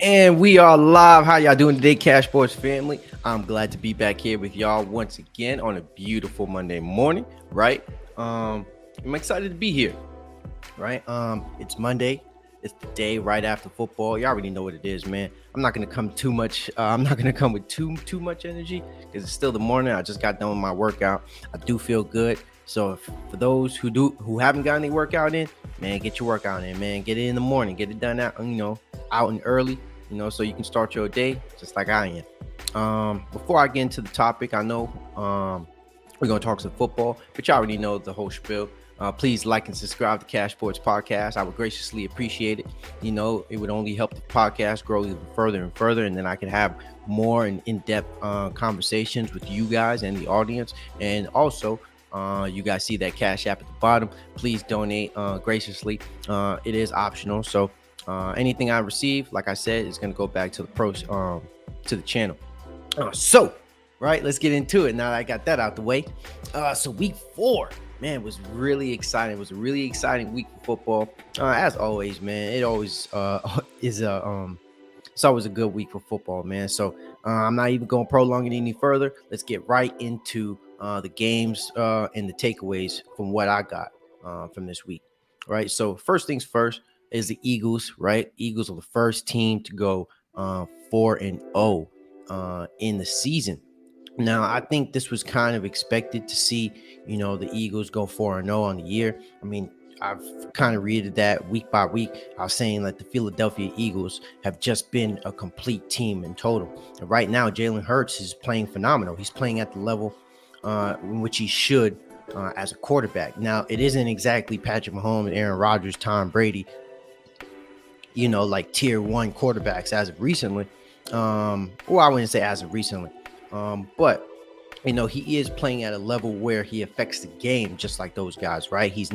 And we are live. How y'all doing today, CashSports family? I'm glad to be back here with y'all once again on a beautiful Monday morning, right? I'm excited to be here, right? It's Monday. It's the day right after football. You already know what it is, man. I'm not gonna come too much. I'm not gonna come with too much energy because it's still the morning. I just got done with my workout. I do feel good. So for those who haven't got any workout in, man, get your workout in, man. Get it in the morning. Get it done out, out and early, so you can start your day just like I am. Before I get into the topic, I know we're gonna talk some football, but you already know the whole spiel. Please like and subscribe to Cash Sports Podcast. I would graciously appreciate it. It would only help the podcast grow even further and further, and then I can have more and in-depth conversations with you guys and the audience. And also, you guys see that Cash App at the bottom. Please donate graciously. It is optional, so anything I receive, like I said, is going to go back to the channel. Right, let's get into it now that I got that out the way. So week 4. Man, it was really exciting. It was a really exciting week for football. As always, man, it always it's always a good week for football, man. So I'm not even going to prolong it any further. Let's get right into the games and the takeaways from what I got from this week. Right. So first things first is the Eagles. Right. Eagles are the first team to go 4-0 in the season. Now, I think this was kind of expected to see, the Eagles go 4-0 on the year. I mean, I've kind of read that week by week. I was saying that the Philadelphia Eagles have just been a complete team in total. And right now, Jalen Hurts is playing phenomenal. He's playing at the level in which he should as a quarterback. Now, it isn't exactly Patrick Mahomes, Aaron Rodgers, Tom Brady, like tier 1 quarterbacks as of recently. Well, I wouldn't say as of recently. But he is playing at a level where he affects the game just like those guys, right? He's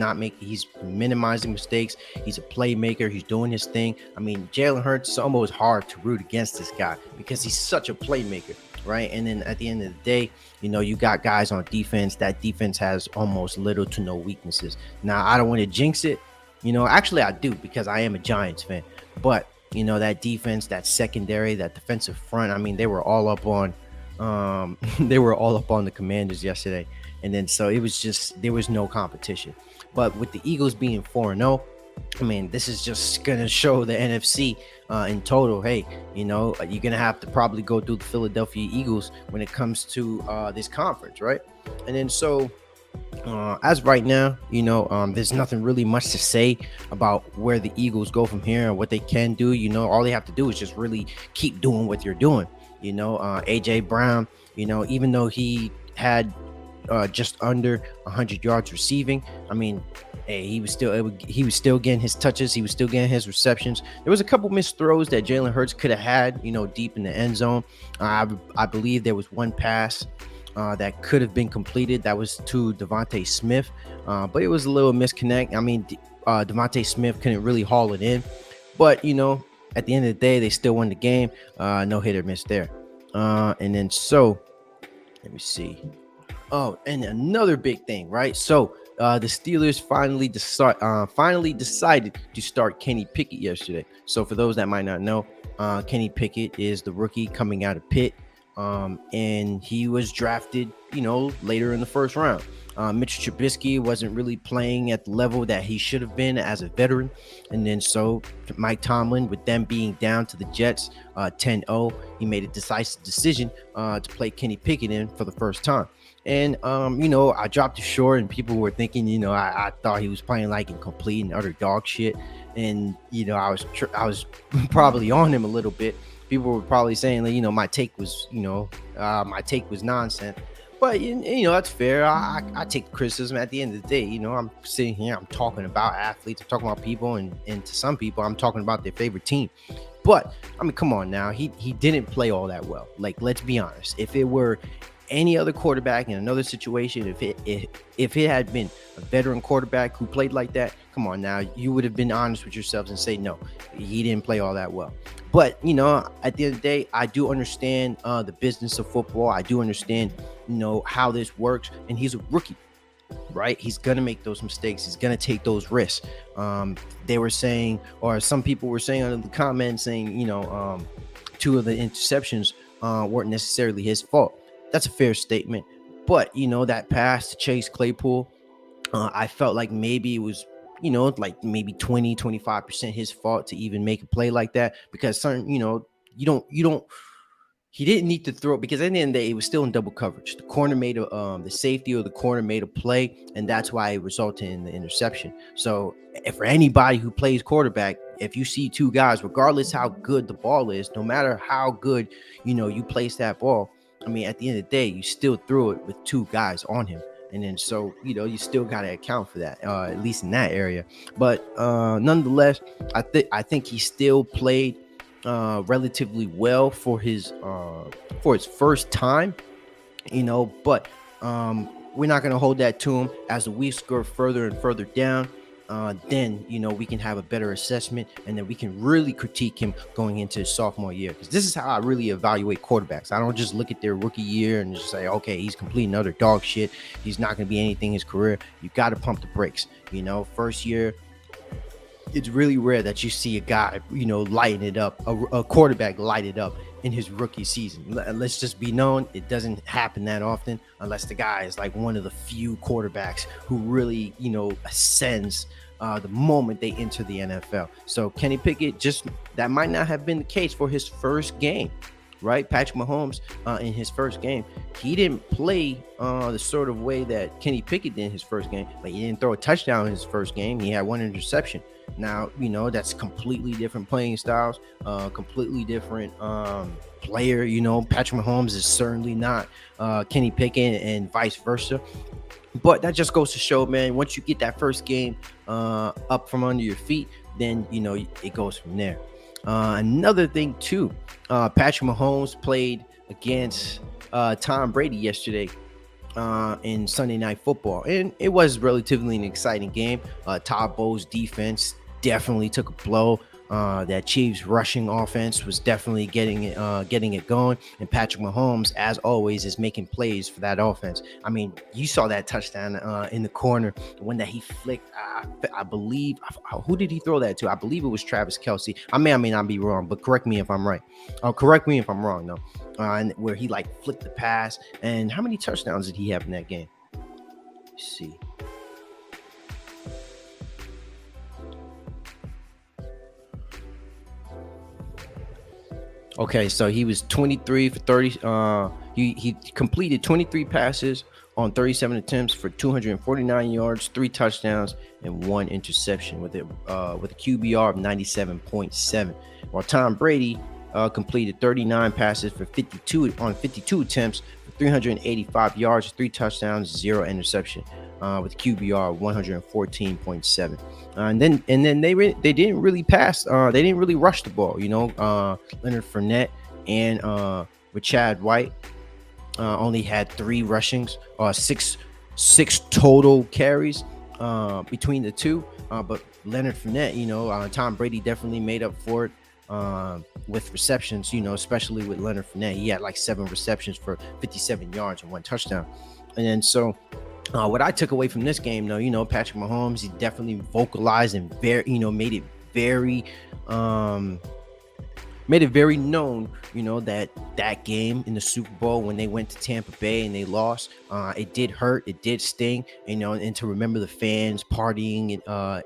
minimizing mistakes. He's a playmaker. He's doing his thing. I mean, Jalen Hurts, it's almost hard to root against this guy because he's such a playmaker, right? And then at the end of the day, you got guys on defense. That defense has almost little to no weaknesses. Now, I don't want to jinx it. Actually I do because I am a Giants fan. But, that defense, that secondary, that defensive front, I mean, they were all up on the Commanders yesterday, and then so it was just there was no competition. But with the Eagles being 4-0, I mean, this is just gonna show the NFC in total. Hey, you're gonna have to probably go through the Philadelphia Eagles when it comes to this conference, right? And then so as right now, there's nothing really much to say about where the Eagles go from here and what they can do. All they have to do is just really keep doing what you're doing. AJ Brown, even though he had just under 100 yards receiving, I mean, hey, he was still getting his touches. He was still getting his receptions. There was a couple missed throws that Jalen Hurts could have had, deep in the end zone. I believe there was one pass that could have been completed. That was to Devontae Smith, but it was a little misconnect. I mean, Devontae Smith couldn't really haul it in, but at the end of the day, they still won the game. No hit or miss there. And then so, let me see. Oh, and another big thing, right? So the Steelers finally decided to start Kenny Pickett yesterday. So for those that might not know, Kenny Pickett is the rookie coming out of Pitt. And he was drafted, later in the first round. Mitch Trubisky wasn't really playing at the level that he should have been as a veteran. And then so Mike Tomlin, with them being down to the Jets 10-0, he made a decisive decision to play Kenny Pickett in for the first time. And, I dropped it short and people were thinking, I thought he was playing like in complete and utter dog shit. And, I was probably on him a little bit. People were probably saying that, my take was nonsense. But, that's fair. I take the criticism at the end of the day. I'm sitting here, I'm talking about athletes, I'm talking about people, and to some people, I'm talking about their favorite team. But, I mean, come on now. He didn't play all that well. Like, let's be honest. If it were any other quarterback in another situation, if it had been a veteran quarterback who played like that, come on now, you would have been honest with yourselves and say, no, he didn't play all that well. But, at the end of the day, I do understand the business of football. I do understand, how this works. And he's a rookie. right? He's gonna make those mistakes. He's gonna take those risks. They were saying, or some people were saying under the comments, saying, two of the interceptions weren't necessarily his fault. That's a fair statement. But that pass to Chase Claypool, I felt like maybe it was, like maybe 20-25% his fault to even make a play like that, because certain, you don't he didn't need to throw, because at the end of the day, it was still in double coverage. The corner made the safety or the corner made a play, and that's why it resulted in the interception. So, for anybody who plays quarterback, if you see two guys, regardless how good the ball is, no matter how good you place that ball, I mean, at the end of the day, you still threw it with two guys on him, and then so you still got to account for that, at least in that area. But nonetheless, I think he still played relatively well for his first time, but we're not going to hold that to him. As the weeks go further and further down, then we can have a better assessment, and then we can really critique him going into his sophomore year, because this is how I really evaluate quarterbacks. I don't just look at their rookie year and just say, okay, he's complete another dog shit, he's not going to be anything in his career. You got to pump the brakes. First year, it's really rare that you see a guy, lighting it up, a quarterback light it up in his rookie season. Let's just be known, it doesn't happen that often, unless the guy is like one of the few quarterbacks who really, ascends the moment they enter the NFL. So Kenny Pickett, that might not have been the case for his first game, right? Patrick Mahomes, in his first game, he didn't play the sort of way that Kenny Pickett did in his first game. But he didn't throw a touchdown in his first game. He had one interception. Now, that's completely different playing styles, completely different player. Patrick Mahomes is certainly not Kenny Pickett, and vice versa. But that just goes to show, man, once you get that first game up from under your feet, then, it goes from there. Another thing, too, Patrick Mahomes played against Tom Brady yesterday in Sunday Night Football, and it was relatively an exciting game. Todd Bowles' defense definitely took a blow. That Chiefs rushing offense was definitely getting it going, and Patrick Mahomes, as always, is making plays for that offense. I mean, you saw that touchdown in the corner, the one that he flicked. I believe, who did he throw that to? I believe it was Travis Kelce. I may or may not be wrong, but correct me if I'm right. Correct me if I'm wrong, though. And where he flicked the pass. And how many touchdowns did he have in that game? Let's see. Okay, so he was 23 for 30. He completed 23 passes on 37 attempts for 249 yards, 3 touchdowns, and 1 interception with a QBR of 97.7. While Tom Brady completed 39 passes for 52 attempts for 385 yards, 3 touchdowns, 0 interception, with QBR 114.7. And then they didn't really pass. They didn't really rush the ball. Leonard Fournette and with Chad White only had 3 rushings, six total carries between the two. But Leonard Fournette, Tom Brady definitely made up for it with receptions, especially with Leonard Fournette. He had 7 receptions for 57 yards and 1 touchdown. And then so what I took away from this game, though, Patrick Mahomes, he definitely vocalized and made it very known, that game in the Super Bowl when they went to Tampa Bay and they lost, it did hurt, it did sting, and to remember the fans partying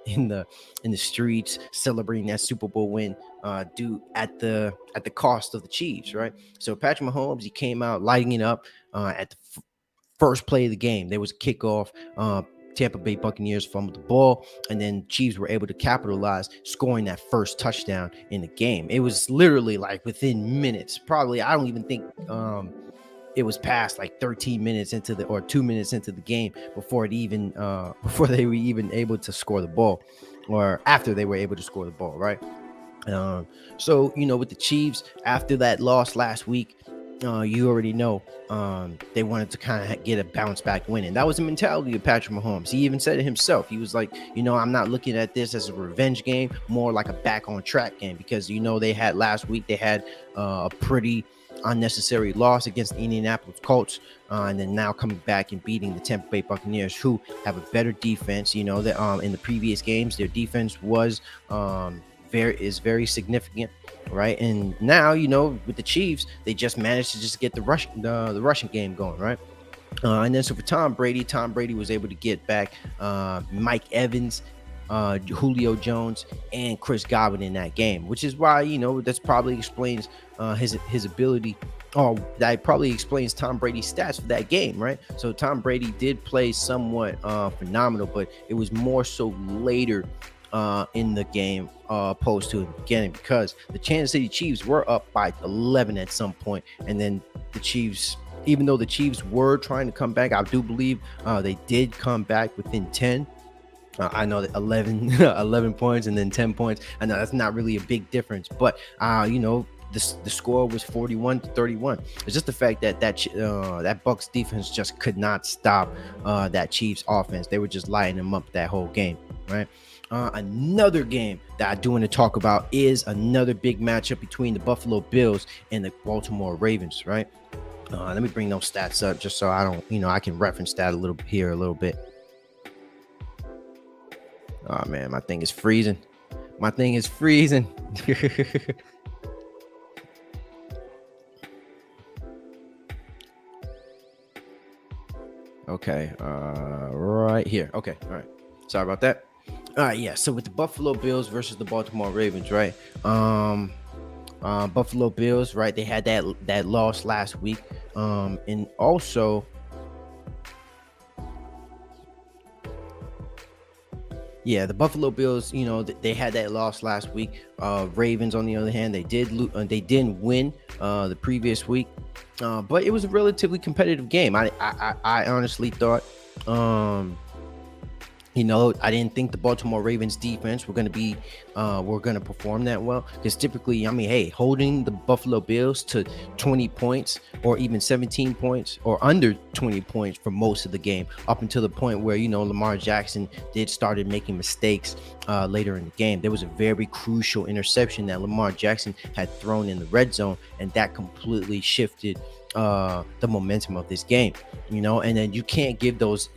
in the streets, celebrating that Super Bowl win, due at the cost of the Chiefs, right? So Patrick Mahomes, he came out lighting it up at the first play of the game. There was a kickoff. Tampa Bay Buccaneers fumbled the ball, and then Chiefs were able to capitalize, scoring that first touchdown in the game. It was literally within minutes. Probably, I don't even think it was past 13 minutes or 2 minutes into the game before they were even able to score the ball, or after they were able to score the ball, right? So with the Chiefs, after that loss last week, you already know they wanted to kind of get a bounce back win, and that was the mentality of Patrick Mahomes. He even said it himself. He was like, I'm not looking at this as a revenge game, more like a back on track game, because they had last week, they had a pretty unnecessary loss against the Indianapolis Colts, and then now coming back and beating the Tampa Bay Buccaneers, who have a better defense. You know that in the previous games, their defense was very significant, right? And now, with the Chiefs, they just managed to just get the rushing game going, right? And then so for Tom Brady was able to get back Mike Evans, Julio Jones, and Chris Godwin in that game, which is why that's probably explains his ability. Oh, that probably explains Tom Brady's stats for that game, right? So Tom Brady did play somewhat phenomenal, but it was more so later in the game opposed to the beginning, because the Kansas City Chiefs were up by 11 at some point, and then the Chiefs, even though the Chiefs were trying to come back, I do believe they did come back within 10. I know that 11 points and then 10 points. I know that's not really a big difference, but the score was 41-31. It's just the fact that Bucs defense just could not stop that Chiefs offense. They were just lighting them up that whole game, right? Another game that I do want to talk about is another big matchup between the Buffalo Bills and the Baltimore Ravens, right? Let me bring those stats up just so I don't, I can reference that a little bit. Oh man, my thing is freezing. Okay, right here. Okay, all right. Sorry about that. All right, yeah. So with the Buffalo Bills versus the Baltimore Ravens, right? Buffalo Bills, right? They had that loss last week, and also, yeah, the Buffalo Bills, they had that loss last week. Ravens, on the other hand, they didn't win the previous week, but it was a relatively competitive game. I honestly thought. I didn't think the Baltimore Ravens defense were going to perform that well, because typically, holding the Buffalo Bills to 20 points or even 17 points or under 20 points for most of the game, up until the point where, Lamar Jackson started making mistakes later in the game. There was a very crucial interception that Lamar Jackson had thrown in the red zone, and that completely shifted the momentum of this game, and then you can't give those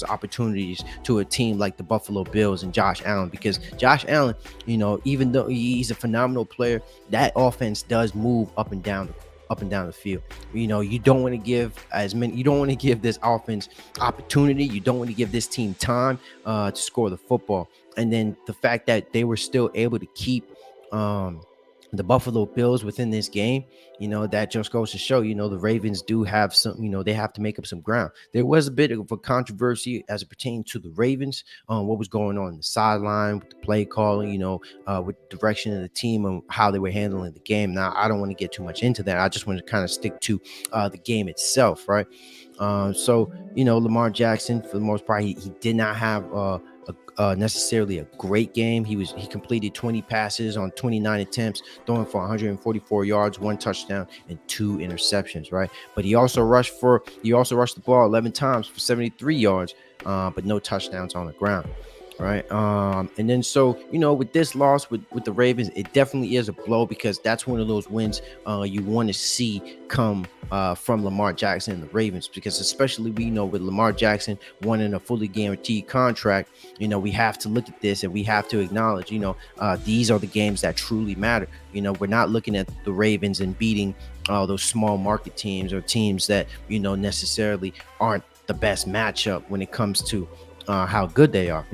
opportunities to a team like the Buffalo Bills and Josh Allen, because Josh Allen, even though he's a phenomenal player, that offense does move up and down the field. You don't want to give this offense opportunity. You don't want to give this team time to score the football. And then the fact that they were still able to keep the Buffalo Bills within this game, that just goes to show, the Ravens do have some, they have to make up some ground. There was a bit of a controversy as it pertained to the Ravens, what was going on the sideline with the play calling, with the direction of the team and how they were handling the game. Now, I don't want to get too much into that. I just want to kind of stick to the game itself, right? So, Lamar Jackson, for the most part, he did not have necessarily a great game. He completed 20 passes on 29 attempts, throwing for 144 yards, 1 touchdown, and 2 interceptions, right? But he also rushed the ball 11 times for 73 yards, but no touchdowns on the ground, right? And then so, with this loss with the Ravens, it definitely is a blow, because that's one of those wins you want to see come from Lamar Jackson and the Ravens, because especially with Lamar Jackson wanting a fully guaranteed contract, we have to look at this and we have to acknowledge, these are the games that truly matter. We're not looking at the Ravens and beating those small market teams or teams that necessarily aren't the best matchup when it comes to how good they are,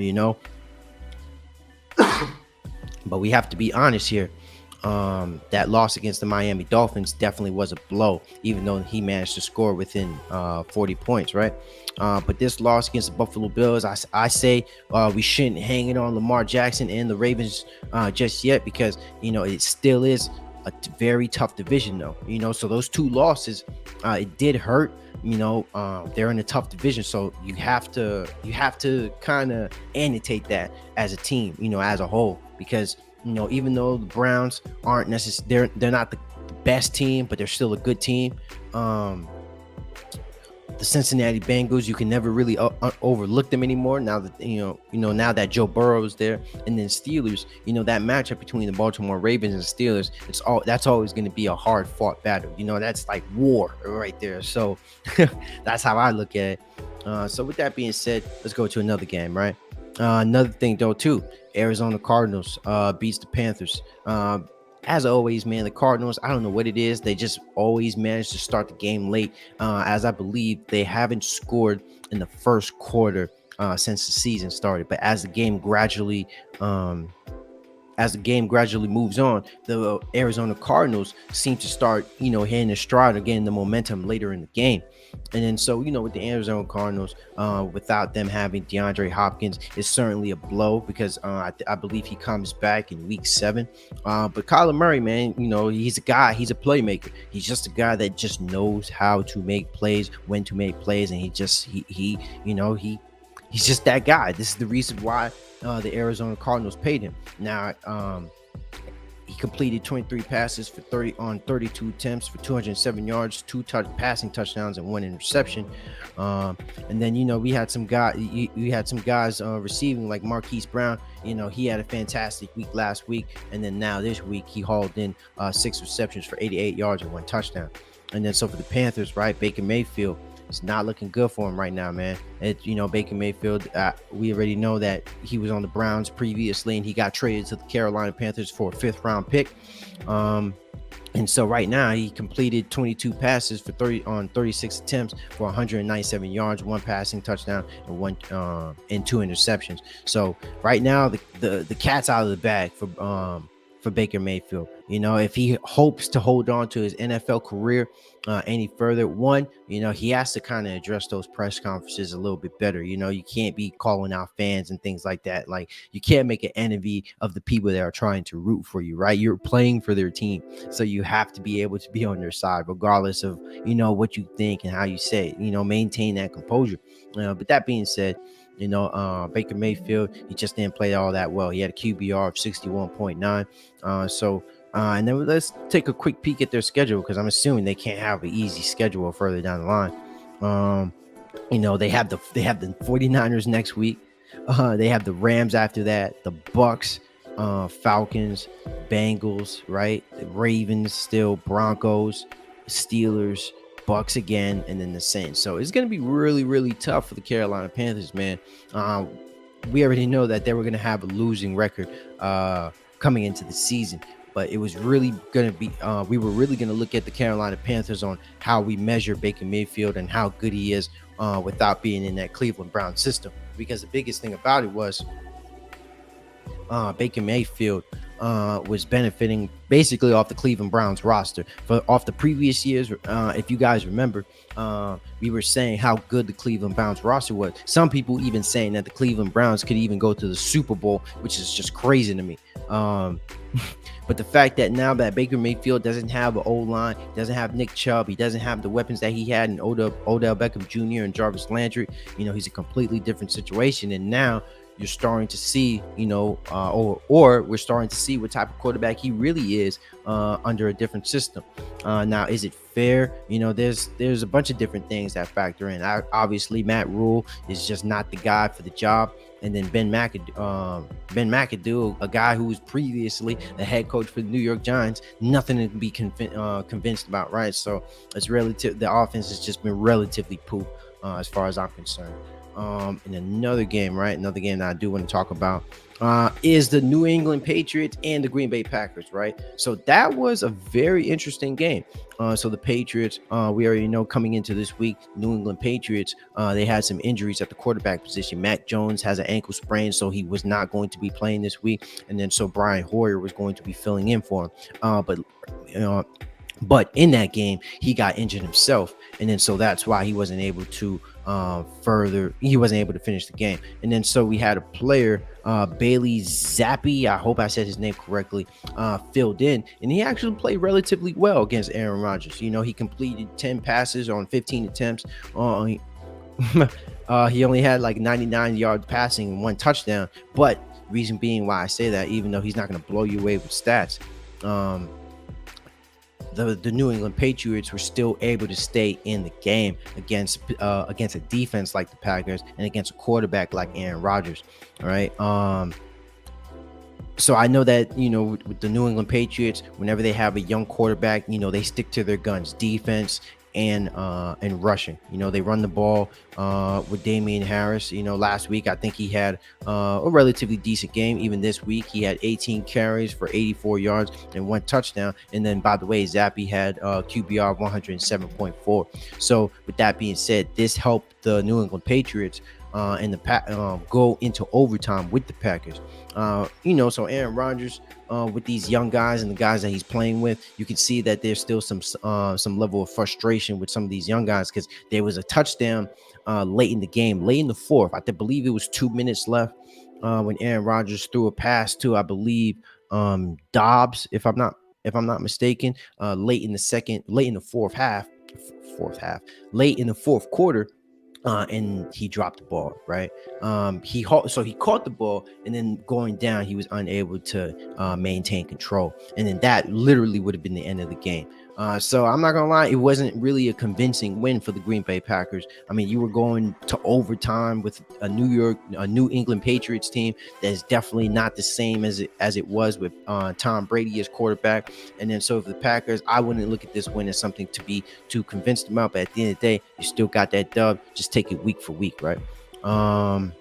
but we have to be honest here. That loss against the Miami Dolphins definitely was a blow, even though he managed to score within 40 points, right? But this loss against the Buffalo Bills, I say we shouldn't hang it on Lamar Jackson and the Ravens just yet, because it still is a very tough division, though. So those 2 losses, it did hurt. They're in a tough division, so you have to kind of annotate that as a team, as a whole, because even though the Browns aren't necessarily, they're not the best team, but they're still a good team. The Cincinnati Bengals, you can never really overlook them anymore now that now that Joe Burrow is there. And then Steelers, that matchup between the Baltimore Ravens and Steelers, that's always going to be a hard fought battle. That's like war right there. So that's how I look at it. So with that being said, let's go to another game, right? Another thing though too, Arizona Cardinals beats the Panthers. As always, man, the Cardinals, I don't know what it is. They just always manage to start the game late, as I believe they haven't scored in the first quarter since the season started. But as the game gradually moves on, the Arizona Cardinals seem to start, hitting the stride or getting the momentum later in the game. And then so, with the Arizona Cardinals, without them having DeAndre Hopkins, is certainly a blow because I believe he comes back in week 7. But Kyler Murray, man, he's a guy, he's a playmaker. He's just a guy that just knows how to make plays, when to make plays, and he's just that guy. This is the reason why the Arizona Cardinals paid him. Now, he completed 23 passes for 32 attempts for 207 yards, 2 passing touchdowns, and 1 interception. And then we had some guys receiving, like Marquise Brown. He had a fantastic week last week, and then now this week he hauled in 6 receptions for 88 yards and 1 touchdown. And then so for the Panthers, right, Baker Mayfield. It's not looking good for him right now, man. Baker Mayfield, we already know that he was on the Browns previously, and he got traded to the Carolina Panthers for a 5th-round pick. And so right now he completed 22 passes for 36 attempts for 197 yards, 1 passing touchdown, and 2 interceptions. So right now the cat's out of the bag for Baker Mayfield. If he hopes to hold on to his NFL career any further, he has to kind of address those press conferences a little bit better. You can't be calling out fans and things like that. Like, you can't make an enemy of the people that are trying to root for you, right? You're playing for their team, so you have to be able to be on their side, regardless of what you think and how you say it. Maintain that composure. But that being said, Baker Mayfield, he just didn't play all that well. He had a QBR of 61.9. And then let's take a quick peek at their schedule, because I'm assuming they can't have an easy schedule further down the line. They have the 49ers next week. They have the Rams after that, the Bucks, Falcons, Bengals, right? The Ravens still, Broncos, Steelers, Bucks again, and then the Saints. So it's going to be really, really tough for the Carolina Panthers, man. We already know that they were going to have a losing record coming into the season. But it was really going to be, we were really going to look at the Carolina Panthers on how we measure Baker Mayfield and how good he is without being in that Cleveland Browns system. Because the biggest thing about it was Baker Mayfield was benefiting basically off the Cleveland Browns roster. Off the previous years, if you guys remember, we were saying how good the Cleveland Browns roster was. Some people even saying that the Cleveland Browns could even go to the Super Bowl, which is just crazy to me. But the fact that now that Baker Mayfield doesn't have an O-line, doesn't have Nick Chubb, he doesn't have the weapons that he had in Odell Beckham Jr. and Jarvis Landry, he's a completely different situation. And now you're starting to see, or we're starting to see what type of quarterback he really is under a different system. Now, is it fair? There's a bunch of different things that factor in. Obviously, Matt Rule is just not the guy for the job. And then Ben McAdoo, a guy who was previously the head coach for the New York Giants, nothing to be convinced about, right? So it's relative. The offense has just been relatively poor as far as I'm concerned. In another game, right? Another game that I do want to talk about is the New England Patriots and the Green Bay Packers, right? So that was a very interesting game. So the Patriots, we already know coming into this week, New England Patriots, they had some injuries at the quarterback position. Mac Jones has an ankle sprain, so he was not going to be playing this week. And then so Brian Hoyer was going to be filling in for him. But in that game, he got injured himself. And then so that's why he wasn't able to finish the game. And then so we had a player, Bailey Zappi, I hope I said his name correctly, filled in, and he actually played relatively well against Aaron Rodgers. He completed 10 passes on 15 attempts. He only had like 99 yards passing and 1 touchdown. But reason being why I say that, even though he's not going to blow you away with stats, the New England Patriots were still able to stay in the game against a defense like the Packers and against a quarterback like Aaron Rodgers. All right. So I know that, with the New England Patriots, whenever they have a young quarterback, they stick to their guns, defense and rushing. They run the ball with Damian Harris. Last week I think he had a relatively decent game. Even this week he had 18 carries for 84 yards and 1 touchdown. And then, by the way, Zappy had QBR of 107.4. So with that being said, this helped the New England Patriots and go into overtime with the Packers. So Aaron Rodgers, with these young guys and the guys that he's playing with, you can see that there's still some level of frustration with some of these young guys, because there was a touchdown late in the game, late in the fourth. I believe it was 2 minutes left when Aaron Rodgers threw a pass to, I believe, Dobbs, if I'm not mistaken, late in the late in the fourth quarter. And he dropped the ball, right? He caught the ball, and then going down, he was unable to maintain control, and then that literally would have been the end of the game. So I'm not gonna lie, it wasn't really a convincing win for the Green Bay Packers. I mean, you were going to overtime with a New England Patriots team that's definitely not the same as it was with Tom Brady as quarterback. And then, so for the Packers, I wouldn't look at this win as something to be too convinced about. But at the end of the day, you still got that dub. Just take it week for week, right? And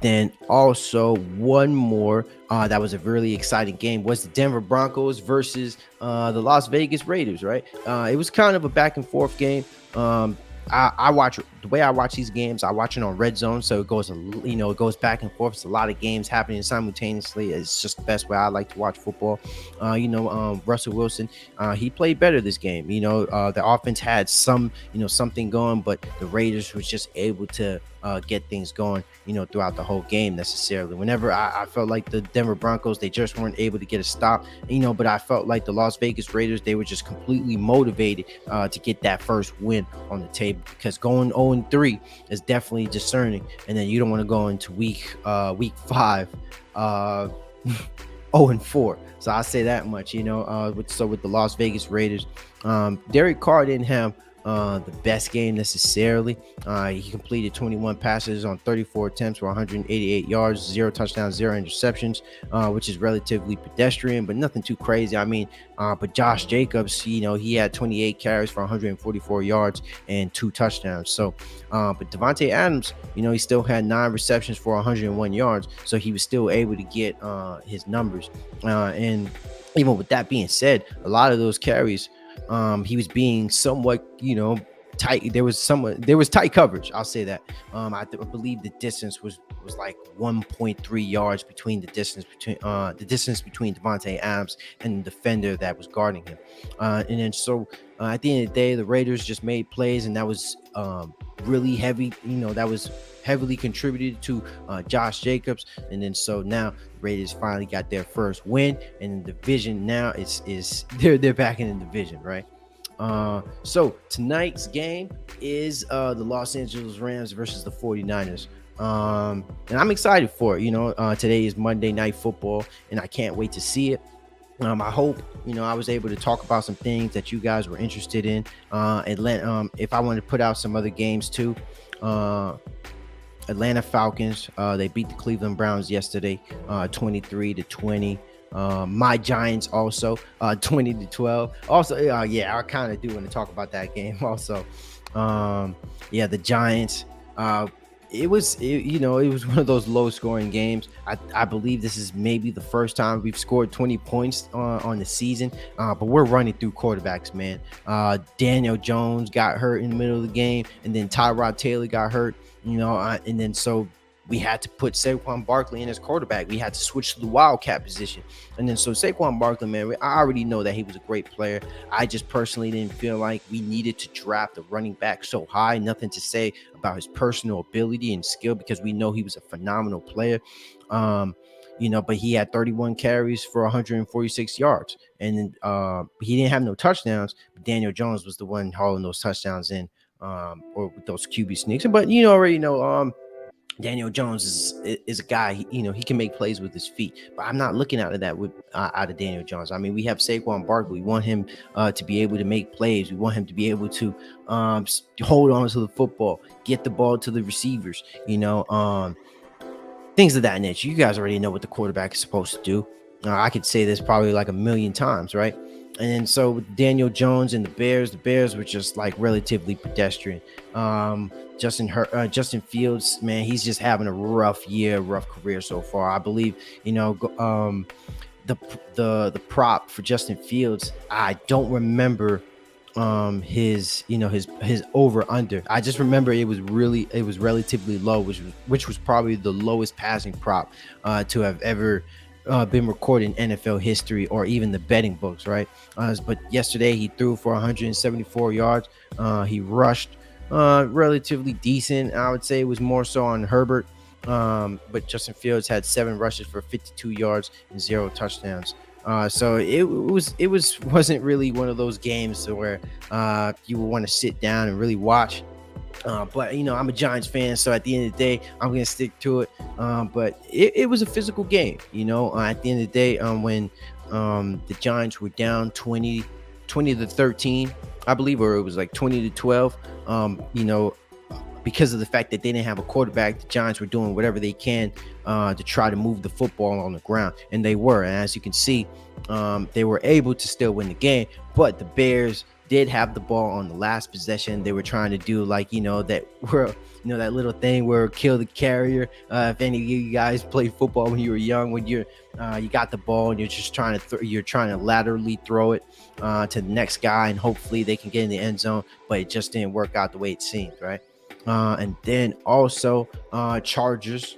then also one more that was a really exciting game was the Denver Broncos versus the Las Vegas Raiders, right? It was kind of a back and forth game. I watch the way I watch these games. I watch it on Red Zone, so it goes back and forth. It's a lot of games happening simultaneously. It's just the best way I like to watch football. Russell Wilson, he played better this game. The offense had something going, but the Raiders was just able to get things going, throughout the whole game necessarily. Whenever I felt like the Denver Broncos, they just weren't able to get a stop, but I felt like the Las Vegas Raiders, they were just completely motivated to get that first win on the table, because going 0-3 is definitely discerning. And then you don't want to go into week 5 0-4. So I say that much, with the Las Vegas Raiders, Derek Carr didn't have the best game necessarily. He completed 21 passes on 34 attempts for 188 yards, 0 touchdowns, 0 interceptions, which is relatively pedestrian, but nothing too crazy. I mean, but Josh Jacobs, he had 28 carries for 144 yards and 2 touchdowns. So, but Devontae Adams, he still had 9 receptions for 101 yards. So he was still able to get his numbers. And even with that being said, a lot of those carries, he was being somewhat, tight. There was tight coverage. I'll say that. I believe the distance was like 1.3 yards between the distance between Devontae Adams and the defender that was guarding him. And then so at the end of the day, the Raiders just made plays, and that was really heavy. That was heavily contributed to Josh Jacobs. And then so now Raiders finally got their first win, and the division now they're back in the division, right? So tonight's game is the Los Angeles Rams versus the 49ers. And I'm excited for it. Today is Monday Night Football, and I can't wait to see it. I hope I was able to talk about some things that you guys were interested in. And if I want to put out some other games too. Atlanta Falcons, they beat the Cleveland Browns yesterday, 23-20. My Giants also 20-12. Also, I kind of do want to talk about that game also. The Giants. It was one of those low scoring games. I believe this is maybe the first time we've scored 20 points on the season, but we're running through quarterbacks, man. Daniel Jones got hurt in the middle of the game, and then Tyrod Taylor got hurt, and then so we had to put Saquon Barkley in as quarterback. We had to switch to the wildcat position. And then so Saquon Barkley, man, I already know that he was a great player. I just personally didn't feel like we needed to draft a running back so high. Nothing to say about his personal ability and skill, because we know he was a phenomenal player. But he had 31 carries for 146 yards. And he didn't have no touchdowns. But Daniel Jones was the one hauling those touchdowns in, or with those QB sneaks. But you already know, Daniel Jones is a guy. He can make plays with his feet, but I'm not looking out of that with out of Daniel Jones. I mean, we have Saquon Barkley. We want him to be able to make plays. We want him to be able to hold on to the football, get the ball to the receivers. Things of that nature. You guys already know what the quarterback is supposed to do. I could say this probably like a million times, right? And so with Daniel Jones and the Bears were just like relatively pedestrian. Justin Fields, man, he's just having a rough year, rough career so far. I believe, the the prop for Justin Fields, I don't remember his over under. I just remember it was relatively low, which was probably the lowest passing prop to have ever been recorded in NFL history or even the betting books, right? But yesterday he threw for 174 yards. He rushed relatively decent. I would say it was more so on Herbert. But Justin Fields had 7 rushes for 52 yards and 0 touchdowns. So wasn't really one of those games where you would want to sit down and really watch. But I'm a Giants fan, so at the end of the day, I'm gonna stick to it. But it was a physical game. At the end of the day, when the Giants were down 20 to 13, I believe, or it was like 20 to 12. Because of the fact that they didn't have a quarterback, the Giants were doing whatever they can to try to move the football on the ground, and they were. And as you can see, they were able to still win the game. But the Bears did have the ball on the last possession. They were trying to do that little thing where kill the carrier. If any of you guys played football when you were young, when you got the ball and you're just trying to laterally throw it to the next guy, and hopefully they can get in the end zone. But it just didn't work out the way it seemed, right? And then also Chargers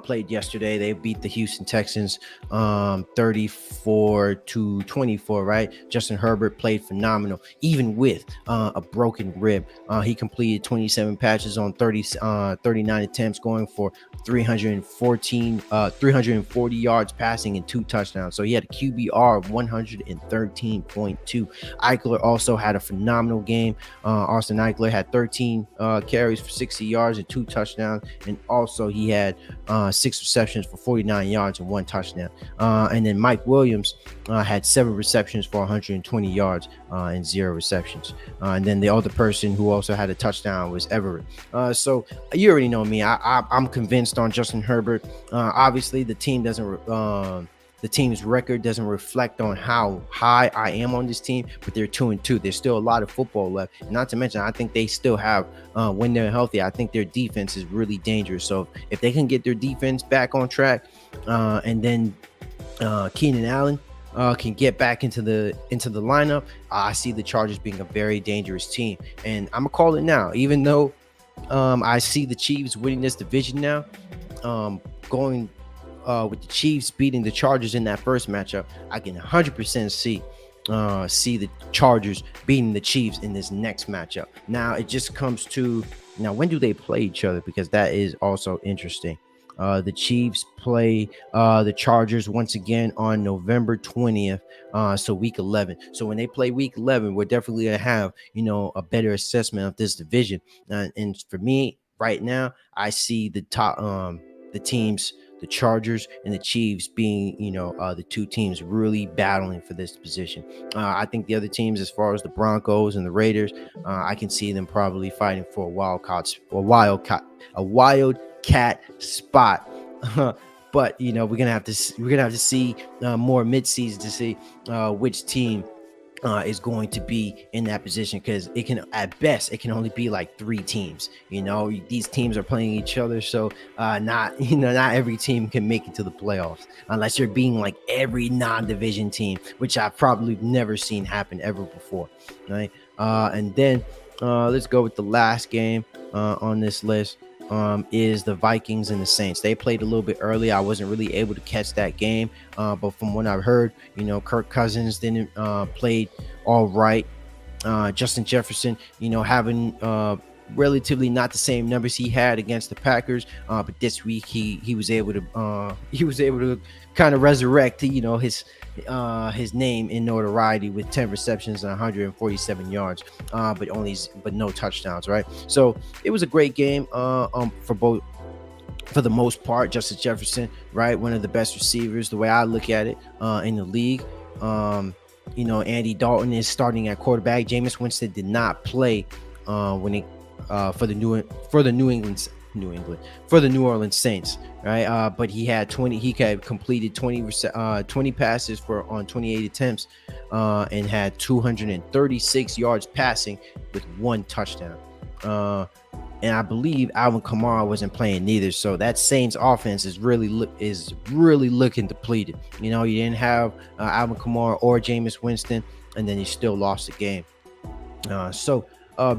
played yesterday. They beat the Houston Texans 34 to 24, right? Justin Herbert played phenomenal, even with a broken rib. He completed 27 passes on 39 attempts, going for 340 yards passing and 2 touchdowns. So he had a QBR of 113.2. Eichler also had a phenomenal game. Austin Eichler had 13 carries for 60 yards and 2 touchdowns, and also he had 6 receptions for 49 yards and 1 touchdown. And then Mike Williams had 7 receptions for 120 yards and 0 receptions. And then the other person who also had a touchdown was Everett. So you already know me. I'm convinced on Justin Herbert. Obviously, the team's record doesn't reflect on how high I am on this team, but they're 2-2. There's still a lot of football left. And not to mention, I think they still have, when they're healthy, I think their defense is really dangerous. So if they can get their defense back on track, and then Keenan Allen can get back into the lineup, I see the Chargers being a very dangerous team. And I'm gonna call it now, even though I see the Chiefs winning this division now, going with the Chiefs beating the Chargers in that first matchup. I can 100% see the Chargers beating the Chiefs in this next matchup. Now it just comes to when do they play each other, because that is also interesting. The Chiefs play the Chargers once again on November 20th, so week 11. So when they play week 11, we're definitely gonna have a better assessment of this division. And for me right now, I see the top the teams, the Chargers and the Chiefs, being the 2 teams really battling for this position. I think the other teams, as far as the Broncos and the Raiders, I can see them probably fighting for a wildcat spot. But we're gonna have to see more midseason to see which team is going to be in that position, because at best it can only be like 3 teams. These teams are playing each other, so not every team can make it to the playoffs unless you're being like every non-division team, which I've probably never seen happen ever before, right? And then let's go with the last game on this list. Is the Vikings and the Saints. They played a little bit early. I wasn't really able to catch that game, but from what I've heard, Kirk Cousins didn't played all right. Justin Jefferson, having relatively not the same numbers he had against the Packers, but this week he was able to kind of resurrect his name in notoriety with 10 receptions and 147 yards, but no touchdowns, right? So it was a great game for for the most part. Justin Jefferson, right, one of the best receivers, the way I look at it, in the league. Um, Andy Dalton is starting at quarterback. Jameis Winston did not play when it for the New England for the New Orleans Saints, right? But he had 20. He had completed 20 passes for on 28 attempts, and had 236 yards passing with one touchdown. And I believe Alvin Kamara wasn't playing neither. So that Saints offense is really looking depleted. You didn't have Alvin Kamara or Jameis Winston, and then you still lost the game.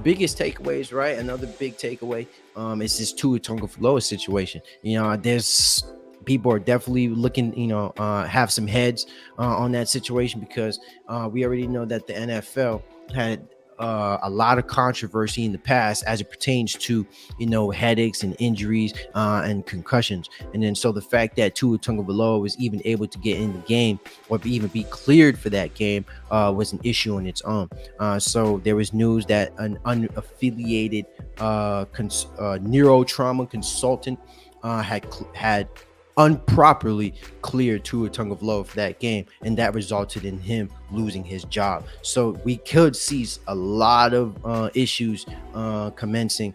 Biggest takeaways, right? Another big takeaway is this Tua Tagovailoa situation. There's people are definitely looking, have some heads on that situation, because we already know that the NFL had a lot of controversy in the past as it pertains to headaches and injuries and concussions. And then so the fact that Tua Tagovailoa was even able to get in the game or even be cleared for that game was an issue on its own. So there was news that an unaffiliated neurotrauma consultant had improperly cleared Tua Tagovailoa for that game, and that resulted in him losing his job. So we could see a lot of issues commencing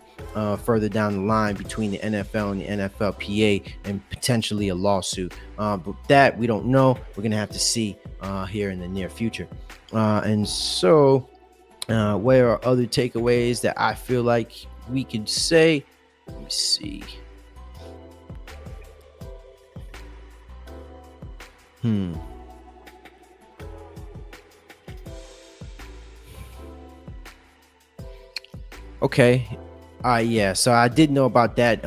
further down the line between the NFL and the NFLPA, and potentially a lawsuit. But that we don't know. We're gonna have to see here in the near future. And so, where are other takeaways that I feel like we could say? Let me see. Okay. Yeah. So I did know about that.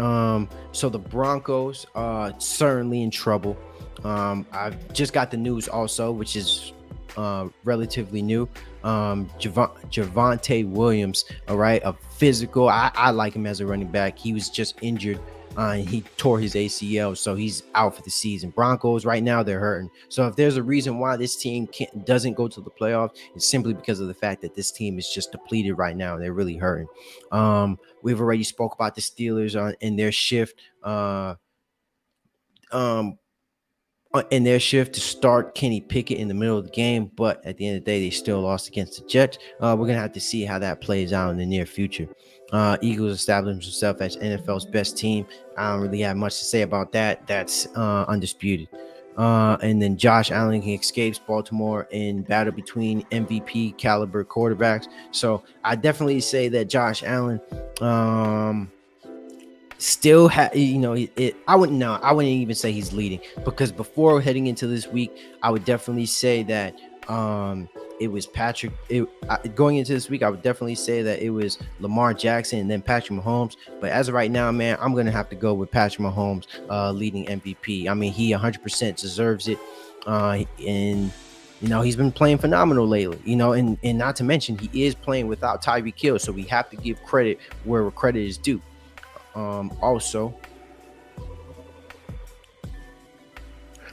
So the Broncos are certainly in trouble. I've just got the news also, which is relatively new. Javonte Williams, all right, a physical. I like him as a running back. He was just injured. He tore his ACL, so he's out for the season. Broncos right now, they're hurting. So if there's a reason why this team doesn't go to the playoffs, it's simply because of the fact that this team is just depleted right now. They're really hurting. We've already spoke about the Steelers in their shift. In their shift to start Kenny Pickett in the middle of the game, but at the end of the day, they still lost against the Jets. We're gonna have to see how that plays out in the near future. Eagles established themselves as NFL's best team. I don't really have much to say about that. That's undisputed. And then Josh Allen escapes Baltimore in battle between MVP caliber quarterbacks. So I definitely say that Josh Allen still I wouldn't even say he's leading, because before heading into this week, I would definitely say that it was going into this week, I would definitely say that it was Lamar Jackson and then Patrick Mahomes. But as of right now, man, I'm gonna have to go with Patrick Mahomes leading MVP. I mean, he 100% deserves it. And he's been playing phenomenal lately, and not to mention he is playing without Tyreek Hill, so we have to give credit where credit is due. Also,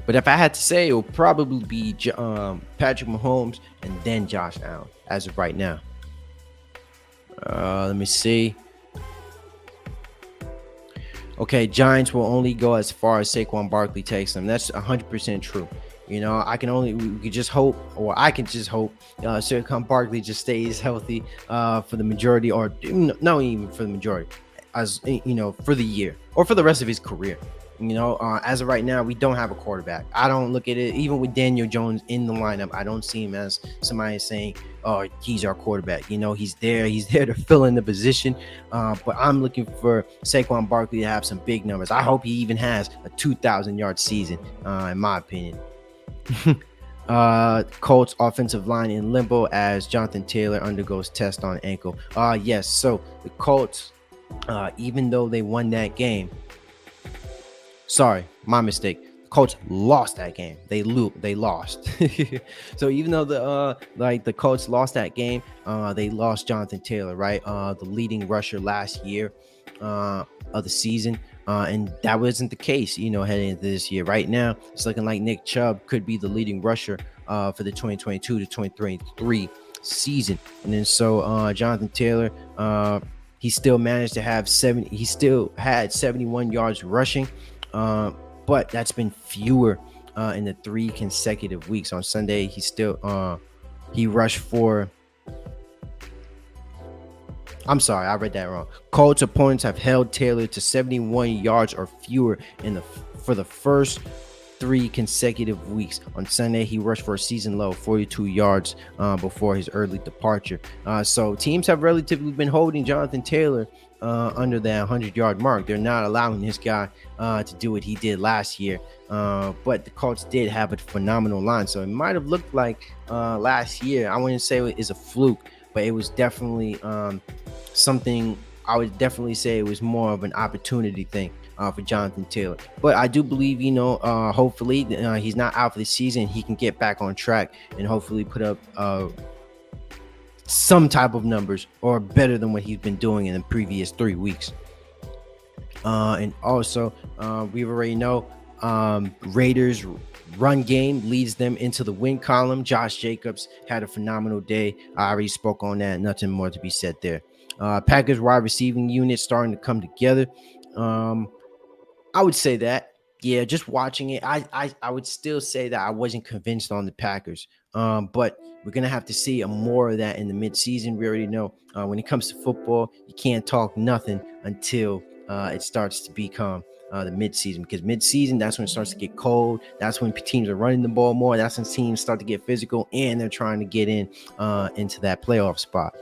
but if I had to say, it will probably be Patrick Mahomes and then Josh Allen as of right now. Let me see. Okay, Giants will only go as far as Saquon Barkley takes them. That's 100% true. We can just hope, or I can just hope Saquon Barkley just stays healthy for the majority, or not even for the majority, as for the year or for the rest of his career. As of right now, we don't have a quarterback. I don't look at it, even with Daniel Jones in the lineup, I don't see him as somebody saying, oh, he's our quarterback. He's there to fill in the position. But I'm looking for Saquon Barkley to have some big numbers. I hope he even has a 2,000-yard season, in my opinion. Colts offensive line in limbo as Jonathan Taylor undergoes test on ankle. Yes, so the Colts, even though they won that game, sorry, my mistake. The Colts lost that game. They lost. So even though the Colts lost that game, they lost Jonathan Taylor, right? The leading rusher last year of the season. And that wasn't the case, heading into this year. Right now, it's looking like Nick Chubb could be the leading rusher for the 2022 to 2023 season. And then so Jonathan Taylor, he still managed to have 70. He still had 71 yards rushing, but that's been fewer in the 3 consecutive weeks. On Sunday, he rushed for. I'm sorry, I read that wrong. Colts opponents have held Taylor to 71 yards or fewer for the first 3 consecutive weeks. On Sunday, he rushed for a season low 42 yards before his early departure. So teams have relatively been holding Jonathan Taylor under that 100-yard mark. They're not allowing this guy to do what he did last year. But the Colts did have a phenomenal line. So it might have looked like last year. I wouldn't say it is a fluke, but it was definitely something. I would definitely say it was more of an opportunity thing for Jonathan Taylor. But I do believe, hopefully he's not out for the season. He can get back on track and hopefully put up some type of numbers or better than what he's been doing in the previous 3 weeks. And also, we already know Raiders run game leads them into the win column. Josh Jacobs had a phenomenal day. I already spoke on that. Nothing more to be said there. Packers wide receiving unit starting to come together. I would say that. Yeah, just watching it, I would still say that I wasn't convinced on the Packers. But we're gonna have to see more of that in the midseason. We already know when it comes to football, you can't talk nothing until it starts to become the midseason, because midseason, that's when it starts to get cold. That's when teams are running the ball more. That's when teams start to get physical and they're trying to get into that playoff spot.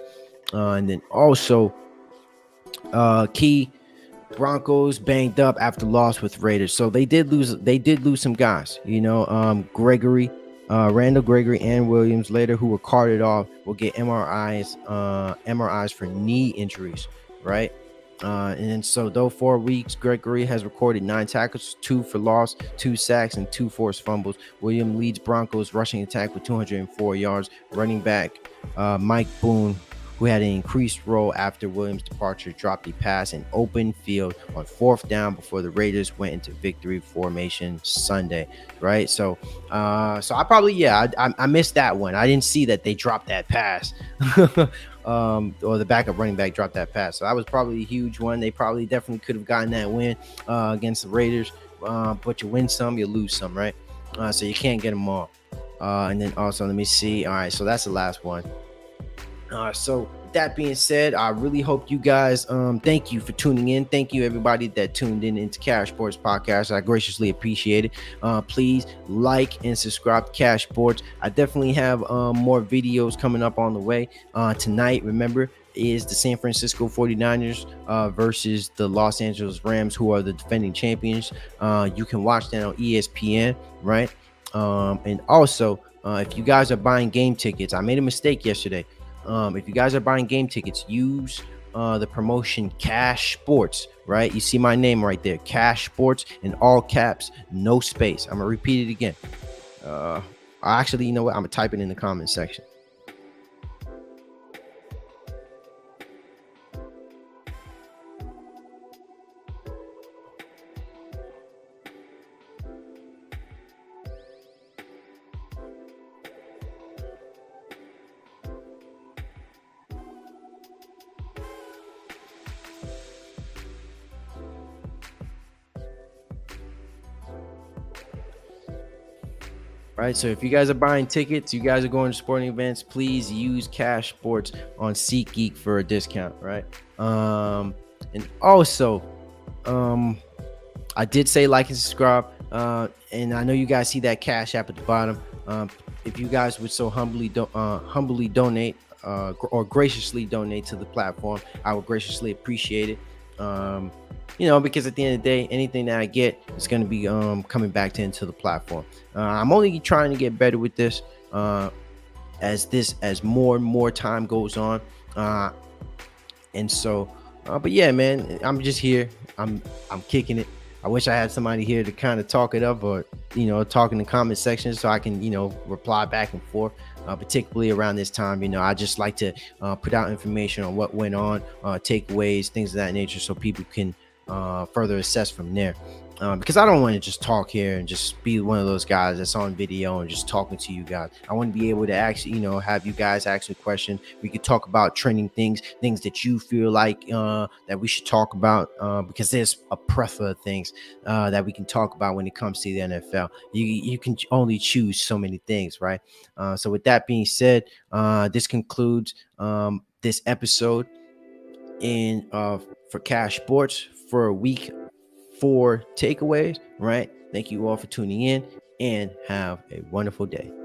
And then also key Broncos banged up after loss with Raiders. So they did lose some guys, Gregory, Randall Gregory and Williams later, who were carted off, will get MRIs for knee injuries, right? And then so though 4 weeks, Gregory has recorded 9 tackles, 2 for loss, 2 sacks, and 2 forced fumbles. Williams leads Broncos rushing attack with 204 yards. Running back Mike Boone, who had an increased role after Williams' departure, dropped a pass in open field on 4th down before the Raiders went into victory formation Sunday, right? So I probably, I missed that one. I didn't see that they dropped that pass. Or the backup running back dropped that pass. So that was probably a huge one. They probably definitely could have gotten that win against the Raiders. But you win some, you lose some, right? So you can't get them all. And then also, let me see. All right, so that's the last one. So that being said, I really hope you guys, thank you for tuning in. Thank you everybody that tuned in into Cash Sports Podcast. I graciously appreciate it. Please like and subscribe to Cash Sports. I definitely have more videos coming up on the way. Tonight, remember, is the San Francisco 49ers versus the Los Angeles Rams, who are the defending champions. You can watch that on ESPN, right? And also, if you guys are buying game tickets, I made a mistake yesterday. If you guys are buying game tickets, use the promotion Cash Sports, right? You see my name right there, Cash Sports, in all caps, no space. I'm gonna repeat it again. Actually, you know what? I'm gonna type it in the comment section. Right, so if you guys are buying tickets, you guys are going to sporting events, please use Cash Sports on SeatGeek for a discount, right? And also, I did say like and subscribe, and I know you guys see that Cash App at the bottom. If you guys would so humbly donate or graciously donate to the platform, I would graciously appreciate it. Because at the end of the day, anything that I get is going to be coming back into the platform. I'm only trying to get better with this as more and more time goes on. And so, but yeah, man, I'm just here. I'm kicking it. I wish I had somebody here to kind of talk it up, or talk in the comment section so I can reply back and forth. Particularly around this time, I just like to put out information on what went on, takeaways, things of that nature, so people can further assess from there. because I don't want to just talk here and just be one of those guys that's on video and just talking to you guys. I want to be able to actually, have you guys ask me questions. We could talk about trending things that you feel like that we should talk about, because there's a plethora of things that we can talk about when it comes to the NFL. You can only choose so many things, right? So with that being said, this concludes this episode in for Cash Sports for week 4 takeaways, right? Thank you all for tuning in and have a wonderful day.